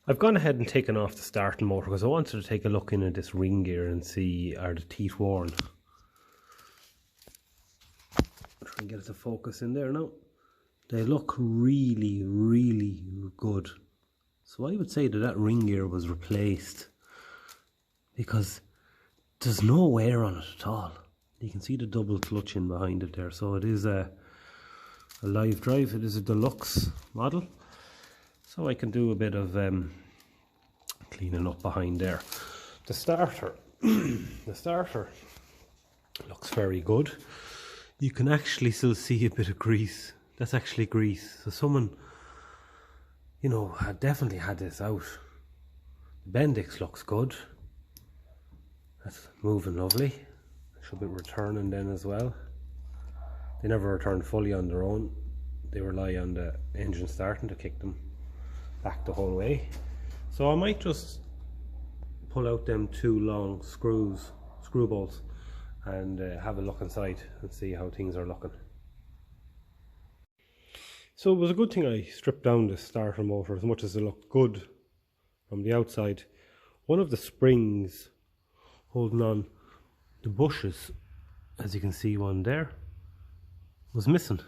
I've gone ahead and taken off the starting motor because I wanted to take a look in at this ring gear and see, are the teeth worn? Try and get it to focus in there now. They look really, really good. So I would say that that ring gear was replaced because there's no wear on it at all. You can see the double clutch in behind it there. So it is a live drive. It is a deluxe model. So I can do a bit of cleaning up behind there. The starter, the starter looks very good. You can actually still see a bit of grease. That's actually grease. So someone, you know, had definitely had this out. The Bendix looks good. That's moving lovely. Should be returning then as well. They never return fully on their own. They rely on the engine starting to kick them back the whole way. So I might just pull out them two long screw bolts and have a look inside and see how things are looking. So it was a good thing I stripped down the starter motor as much as it looked good from the outside. One of the springs holding on the bushes, as you can see one there, was missing.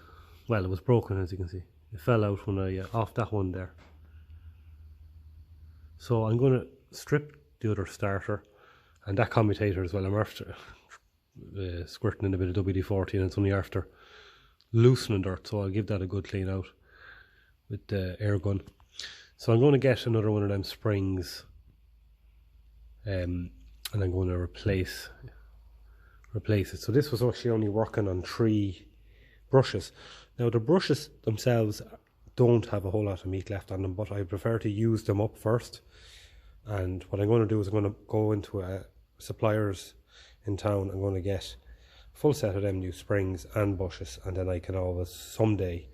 Well, it was broken, as you can see. It fell out when I off that one there. So I'm going to strip the other starter and that commutator as well. I'm after squirting in a bit of WD-40 and it's only after loosening dirt, so I'll give that a good clean out with the air gun. So I'm going to get another one of them springs and I'm going to replace it. So this was actually only working on 3 brushes. Now the brushes themselves don't have a whole lot of meat left on them, but I prefer to use them up first. And what I'm going to do is I'm going to go into a supplier's in town. I'm going to get a full set of them new springs and bushes, and then I can always someday,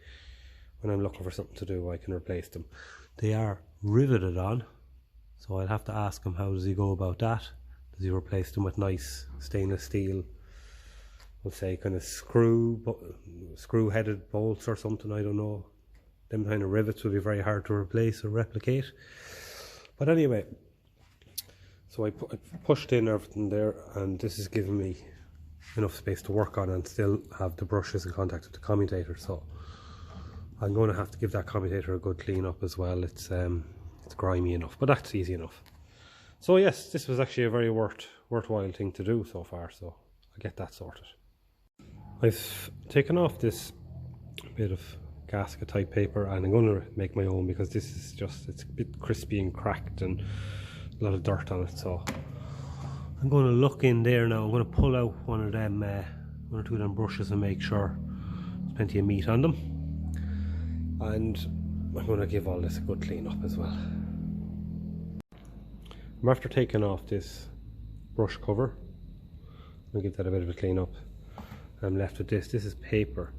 when I'm looking for something to do, I can replace them. They are riveted on, so I'd have to ask him, how does he go about that? Does he replace them with nice stainless steel, we'll say kind of screw headed bolts or something? I don't know. Them kind of rivets would be very hard to replace or replicate. But anyway, so I pushed in everything there, and this is giving me enough space to work on and still have the brushes in contact with the commutator. So I'm going to have to give that commutator a good clean up as well. It's grimy enough, but that's easy enough. So yes, this was actually a very worthwhile thing to do so far, so I'll get that sorted. I've taken off this bit of gasket type paper and I'm going to make my own, because this is just, it's a bit crispy and cracked and a lot of dirt on it. So I'm going to look in there now. I'm going to pull out one or two of them brushes and make sure there's plenty of meat on them, and I'm going to give all this a good clean up as well. I'm after taking off this brush cover. I'll give that a bit of a clean up. I'm left with this. This is paper.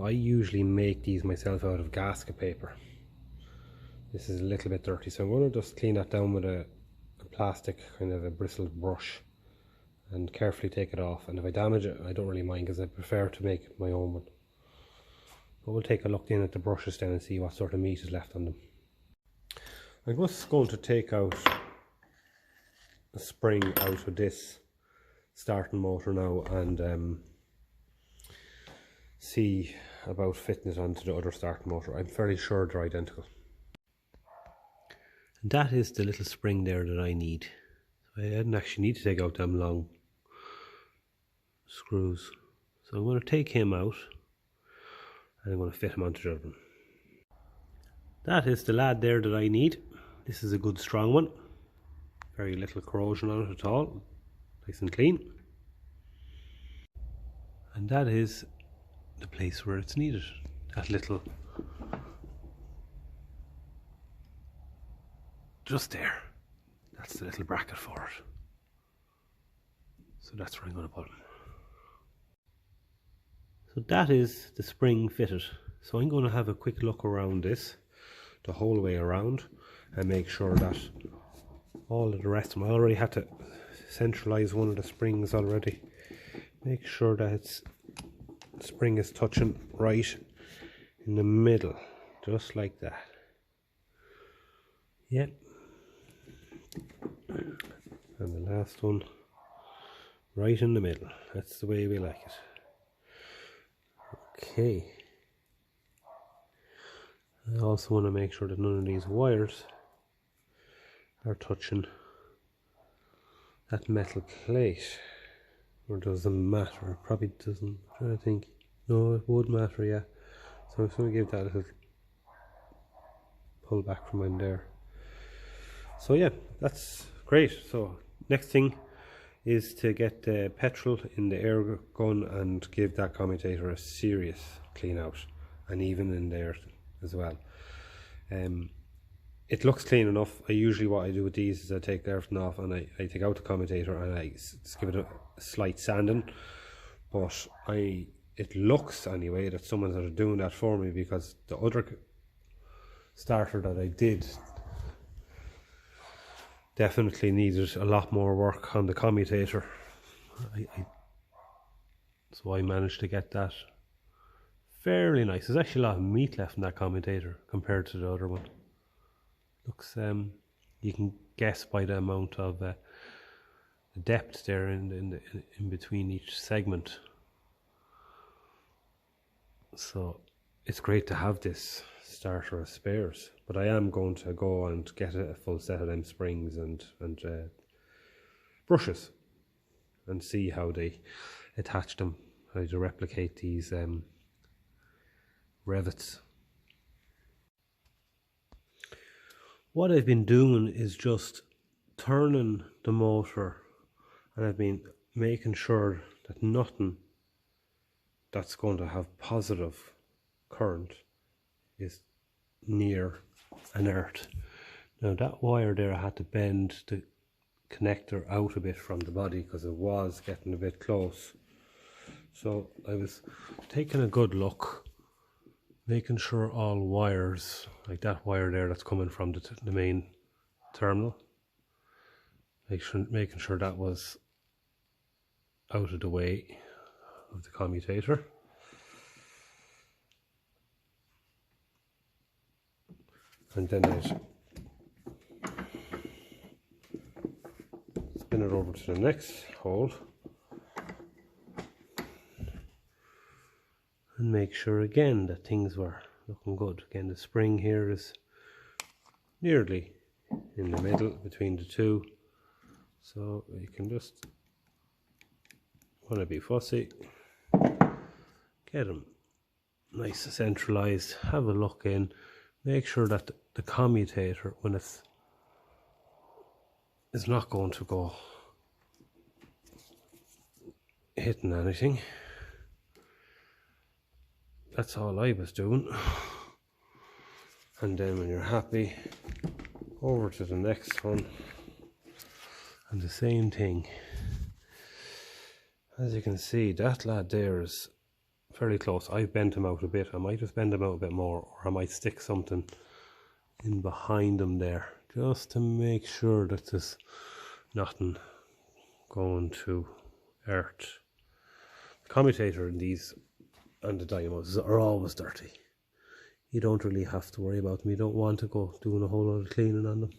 I usually make these myself out of gasket paper. This is a little bit dirty, so I'm going to just clean that down with a plastic, kind of a bristled brush, and carefully take it off. And if I damage it, I don't really mind, because I prefer to make my own one. But we'll take a look in at the brushes then and see what sort of meat is left on them. I'm just going to take out a spring out of this starting motor now and see about fitting it onto the other starting motor. I'm fairly sure they're identical. And that is the little spring there that I need. I didn't actually need to take out them long screws. So I'm going to take him out and I'm going to fit him onto the other one. That is the lad there that I need. This is a good strong one. Very little corrosion on it at all. Nice and clean. And that is the place where it's needed. That little, just there, that's the little bracket for it. So that's where I'm going to put it. So that is the spring fitted. So I'm going to have a quick look around this the whole way around and make sure that all of the rest of them, I already had to centralize one of the springs already. Make sure that the spring is touching right in the middle, just like that. Yep, And the last one right in the middle. That's the way we like it. Okay. I also want to make sure that none of these wires are touching that metal plate. Or does it matter? It probably doesn't. I'm trying to think. No, it would matter, yeah. So I'm just going to give that a little pull back from in there. So yeah, that's great. So next thing is to get the petrol in the air gun and give that commutator a serious clean out, and even in there as well. It looks clean enough. Usually what I do with these is I take everything off and I take out the commutator and I just give it a slight sanding. But it looks anyway that someone's sort of doing that for me, because the other starter that I did definitely needed a lot more work on the commutator. So I managed to get that fairly nice. There's actually a lot of meat left in that commutator compared to the other one. Looks, you can guess by the amount of the depth there in between each segment. So it's great to have this starter as spares, but I am going to go and get a full set of them springs and brushes and see how they attach them, how to replicate these rivets. What I've been doing is just turning the motor, and I've been making sure that nothing that's going to have positive current is near an earth. Now that wire there, I had to bend the connector out a bit from the body because it was getting a bit close. So I was taking a good look, making sure all wires, like that wire there that's coming from the main terminal, making sure that was out of the way of the commutator. And then I'd spin it over to the next hole and make sure again that things were looking good. Again, the spring here is nearly in the middle between the two, so you can just want to be fussy, get them nice and centralized, have a look in, make sure that the commutator, when it's not going to go hitting anything. That's all I was doing. And then when you're happy, over to the next one and the same thing. As you can see, that lad there is fairly close. I've bent him out a bit. I might just bend him out a bit more, or I might stick something in behind him there just to make sure that there's nothing going to earth. The commutator in these and the dynamos are always dirty. You don't really have to worry about them. You don't want to go doing a whole lot of cleaning on them.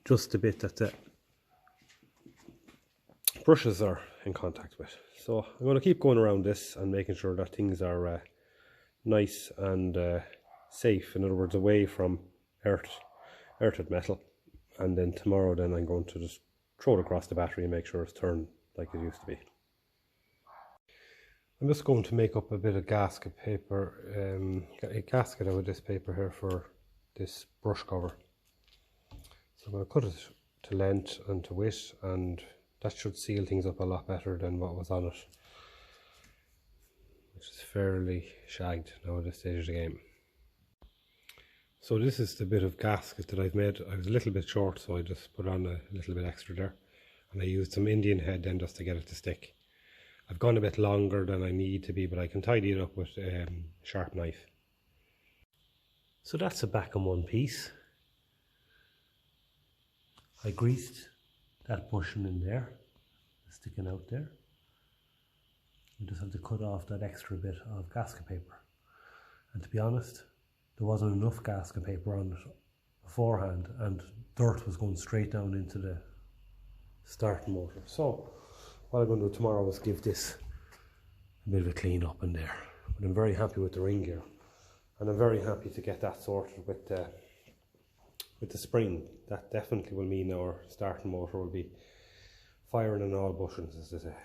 Just the bit that the brushes are in contact with. So I'm going to keep going around this and making sure that things are nice and safe. In other words, away from earthed metal. And then tomorrow then I'm going to just throw it across the battery and make sure it's turned like it used to be. I'm just going to make up a bit of gasket paper, a gasket out of this paper here for this brush cover. So I'm going to cut it to length and to width, and that should seal things up a lot better than what was on it, which is fairly shagged now at this stage of the game. So this is the bit of gasket that I've made. I was a little bit short, so I just put on a little bit extra there, and I used some Indian head then just to get it to stick. I've gone a bit longer than I need to be, but I can tidy it up with a sharp knife. So that's a back in one piece. I greased that bushing in there, sticking out there. You just have to cut off that extra bit of gasket paper. And to be honest, there wasn't enough gasket paper on it beforehand, and dirt was going straight down into the starting motor. So what I'm going to do tomorrow is give this a bit of a clean up in there. But I'm very happy with the ring gear, and I'm very happy to get that sorted with the spring. That definitely will mean our starting motor will be firing on all buttons, as they say.